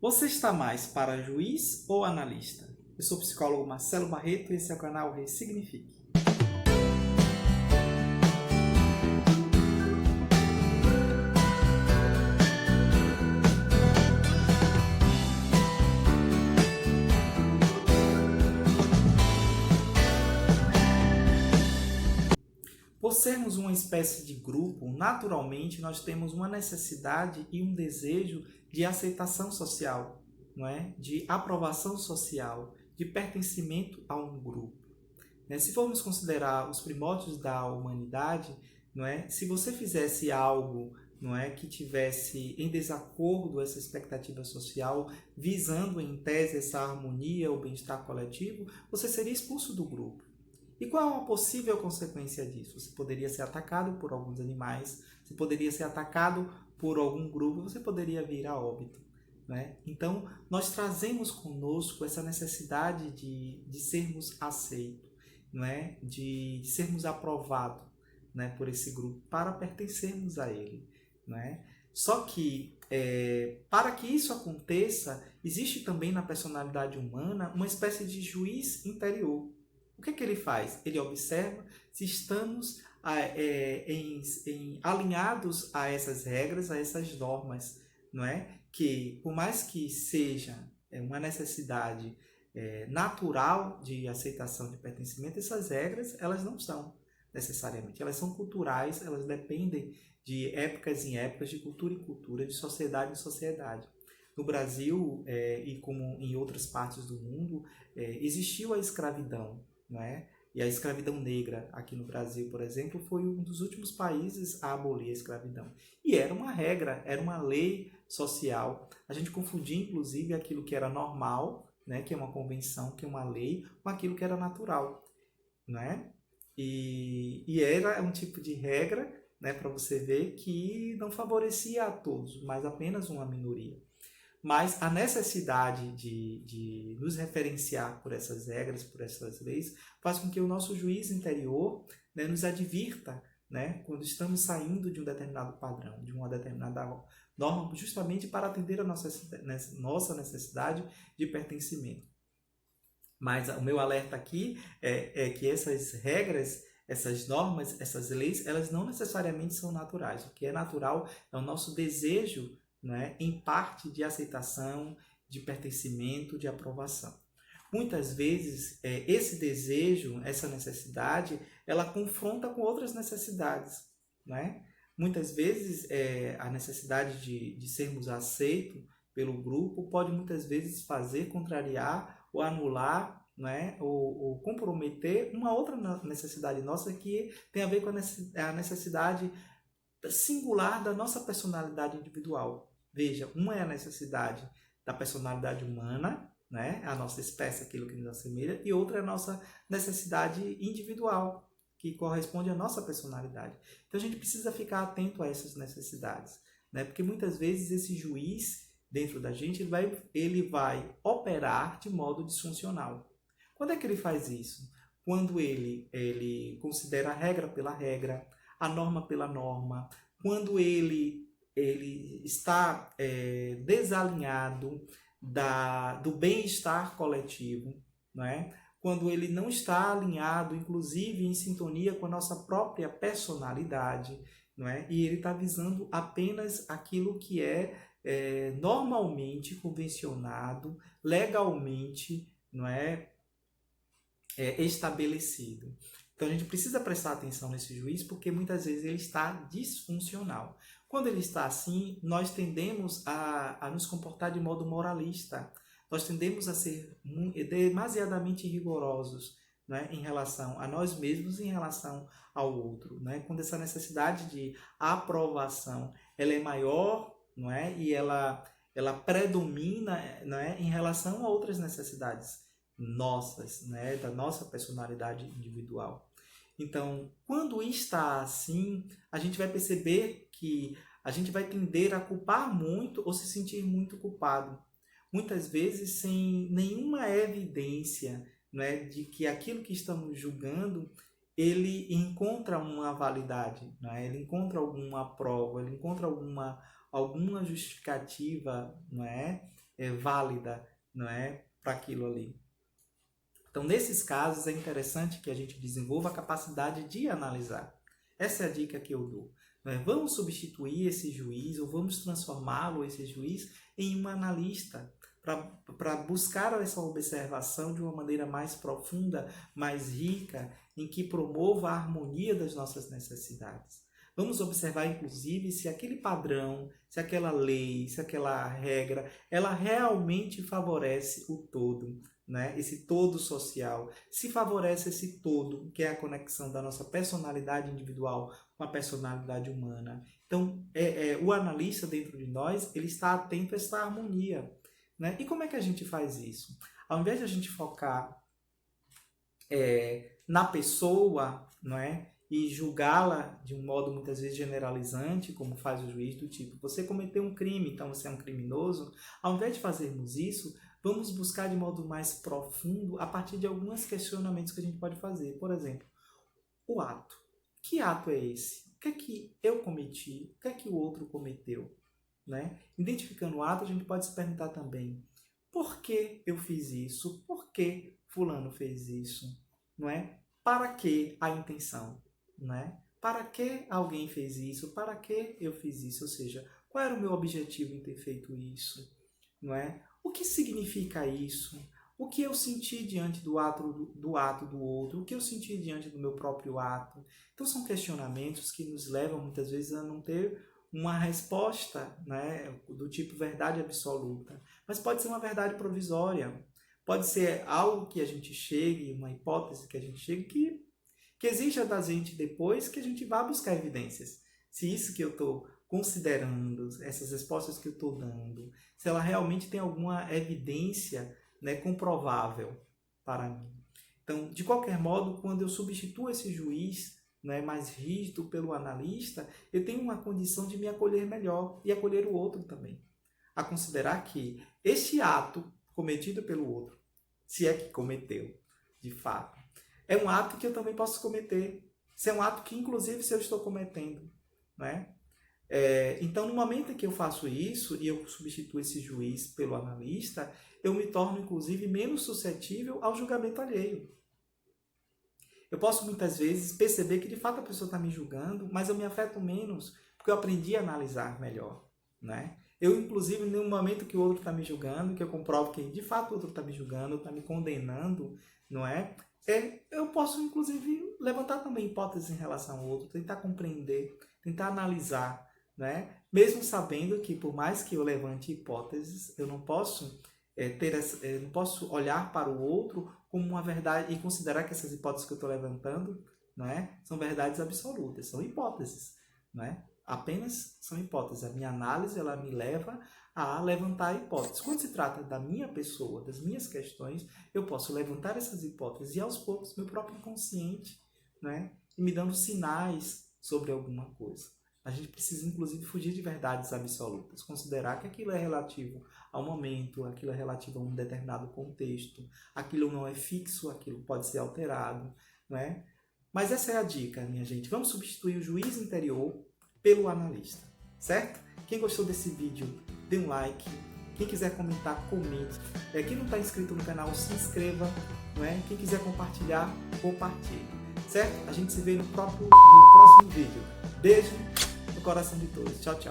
Você está mais para juiz ou analista? Eu sou o psicólogo Marcelo Barreto e esse é o canal Ressignifique. Por sermos uma espécie de grupo, naturalmente nós temos uma necessidade e um desejo de aceitação social, não é? De aprovação social, de pertencimento a um grupo. Se formos considerar os primórdios da humanidade, não é? Se você fizesse algo, não é, que tivesse em desacordo essa expectativa social, visando em tese essa harmonia ou bem-estar coletivo, você seria expulso do grupo. E qual é a possível consequência disso? Você poderia ser atacado por alguns animais, você poderia ser atacado por algum grupo, você poderia vir a óbito. Né? Então, nós trazemos conosco essa necessidade de sermos aceitos, não é? De sermos aprovados, né, por esse grupo, para pertencermos a ele. Não é? Só que, para que isso aconteça, existe também na personalidade humana uma espécie de juiz interior. O que ele faz? Ele observa se estamos alinhados a essas regras, a essas normas, não é? Que, por mais que seja uma necessidade natural de aceitação de pertencimento, essas regras elas não são necessariamente. Elas são culturais, elas dependem de épocas em épocas, de cultura em cultura, de sociedade em sociedade. No Brasil, e como em outras partes do mundo, existiu a escravidão, não é? E a escravidão negra aqui no Brasil, por exemplo, foi um dos últimos países a abolir a escravidão. E era uma regra, era uma lei social. A gente confundia, inclusive, aquilo que era normal, né, que é uma convenção, que é uma lei, com aquilo que era natural, né? E era um tipo de regra, né, para você ver, que não favorecia a todos, mas apenas uma minoria. Mas a necessidade de nos referenciar por essas regras, por essas leis, faz com que o nosso juiz interior, né, nos advirta, né, quando estamos saindo de um determinado padrão, de uma determinada norma, justamente para atender a nossa necessidade de pertencimento. Mas o meu alerta aqui é que essas regras, essas normas, essas leis, elas não necessariamente são naturais. O que é natural é o nosso desejo, né, em parte de aceitação, de pertencimento, de aprovação. Muitas vezes, esse desejo, essa necessidade, ela confronta com outras necessidades. Né? Muitas vezes, a necessidade de sermos aceitos pelo grupo pode muitas vezes fazer contrariar ou anular, né, ou comprometer uma outra necessidade nossa que tem a ver com a necessidade singular da nossa personalidade individual. Veja, uma é a necessidade da personalidade humana, né, a nossa espécie, aquilo que nos assemelha, e outra é a nossa necessidade individual, que corresponde à nossa personalidade. Então a gente precisa ficar atento a essas necessidades, né, porque muitas vezes esse juiz dentro da gente ele vai operar de modo disfuncional. Quando é que ele faz isso? Quando ele considera a regra pela regra, a norma pela norma, quando ele está desalinhado do bem-estar coletivo, não é? Quando ele não está alinhado, inclusive em sintonia com a nossa própria personalidade, não é? E ele está visando apenas aquilo que é normalmente convencionado, legalmente, não é, estabelecido. Então a gente precisa prestar atenção nesse juiz porque muitas vezes ele está disfuncional. Quando ele está assim, nós tendemos a nos comportar de modo moralista. Nós tendemos a ser demasiadamente rigorosos, né, em relação a nós mesmos e em relação ao outro. Né? Quando essa necessidade de aprovação ela é maior, não é? E ela predomina, não é? Em relação a outras necessidades nossas, né? Da nossa personalidade individual. Então, quando está assim, a gente vai perceber que a gente vai tender a culpar muito ou se sentir muito culpado. Muitas vezes sem nenhuma evidência, né, de que aquilo que estamos julgando ele encontra uma validade, né? Ele encontra alguma prova, ele encontra alguma justificativa, não é? válida, não é, para aquilo ali. Então, nesses casos, é interessante que a gente desenvolva a capacidade de analisar. Essa é a dica que eu dou. Vamos substituir esse juiz ou vamos transformá-lo, esse juiz, em um analista para buscar essa observação de uma maneira mais profunda, mais rica, em que promova a harmonia das nossas necessidades. Vamos observar, inclusive, se aquele padrão, se aquela lei, se aquela regra, ela realmente favorece o todo, né? Esse todo social, se favorece esse todo, que é a conexão da nossa personalidade individual com a personalidade humana. Então, o analista dentro de nós, ele está atento a essa harmonia, né? E como é que a gente faz isso? Ao invés de a gente focar na pessoa, não é? E julgá-la de um modo muitas vezes generalizante, como faz o juiz, do tipo, você cometeu um crime, então você é um criminoso. Ao invés de fazermos isso, vamos buscar de modo mais profundo a partir de alguns questionamentos que a gente pode fazer. Por exemplo, o ato. Que ato é esse? O que é que eu cometi? O que é que o outro cometeu? Né? Identificando o ato, a gente pode se perguntar também, por que eu fiz isso? Por que fulano fez isso? Não é? Para que a intenção? Né? Para que alguém fez isso? Para que eu fiz isso? Ou seja, qual era o meu objetivo em ter feito isso? Não é? O que significa isso? O que eu senti diante do ato do outro? O que eu senti diante do meu próprio ato? Então são questionamentos que nos levam muitas vezes a não ter uma resposta, né, do tipo verdade absoluta. Mas pode ser uma verdade provisória. Pode ser algo que a gente chegue, uma hipótese que a gente chegue, que exija da gente depois que a gente vá buscar evidências. Se isso que eu estou considerando, essas respostas que eu estou dando, se ela realmente tem alguma evidência, né, comprovável para mim. Então, de qualquer modo, quando eu substituo esse juiz, né, mais rígido pelo analista, eu tenho uma condição de me acolher melhor e acolher o outro também. A considerar que este ato cometido pelo outro, se é que cometeu, de fato, é um ato que eu também posso cometer. Se é um ato que, inclusive, se eu estou cometendo, né? Então, no momento em que eu faço isso e eu substituo esse juiz pelo analista, eu me torno, inclusive, menos suscetível ao julgamento alheio. Eu posso, muitas vezes, perceber que, de fato, a pessoa está me julgando, mas eu me afeto menos porque eu aprendi a analisar melhor, né? Eu, inclusive, no momento que o outro está me julgando, que eu comprovo que, de fato, o outro está me julgando, está me condenando, não é? Eu posso, inclusive, levantar também hipóteses em relação ao outro, tentar compreender, tentar analisar, né? Mesmo sabendo que, por mais que eu levante hipóteses, eu não posso não posso olhar para o outro como uma verdade e considerar que essas hipóteses que eu estou levantando, não é, são verdades absolutas, são hipóteses, não é? Apenas são hipóteses. A minha análise, ela me leva a levantar hipóteses. Quando se trata da minha pessoa, das minhas questões, eu posso levantar essas hipóteses e aos poucos meu próprio inconsciente, né, me dando sinais sobre alguma coisa. A gente precisa, inclusive, fugir de verdades absolutas, considerar que aquilo é relativo ao momento, aquilo é relativo a um determinado contexto, aquilo não é fixo, aquilo pode ser alterado, né? Mas essa é a dica, minha gente. Vamos substituir o juiz interior pelo analista, certo? Quem gostou desse vídeo, dê um like. Quem quiser comentar, comente. Quem não está inscrito no canal, se inscreva. Não é? Quem quiser compartilhar, compartilhe. Certo? A gente se vê no próximo vídeo. Beijo no coração de todos. Tchau, tchau.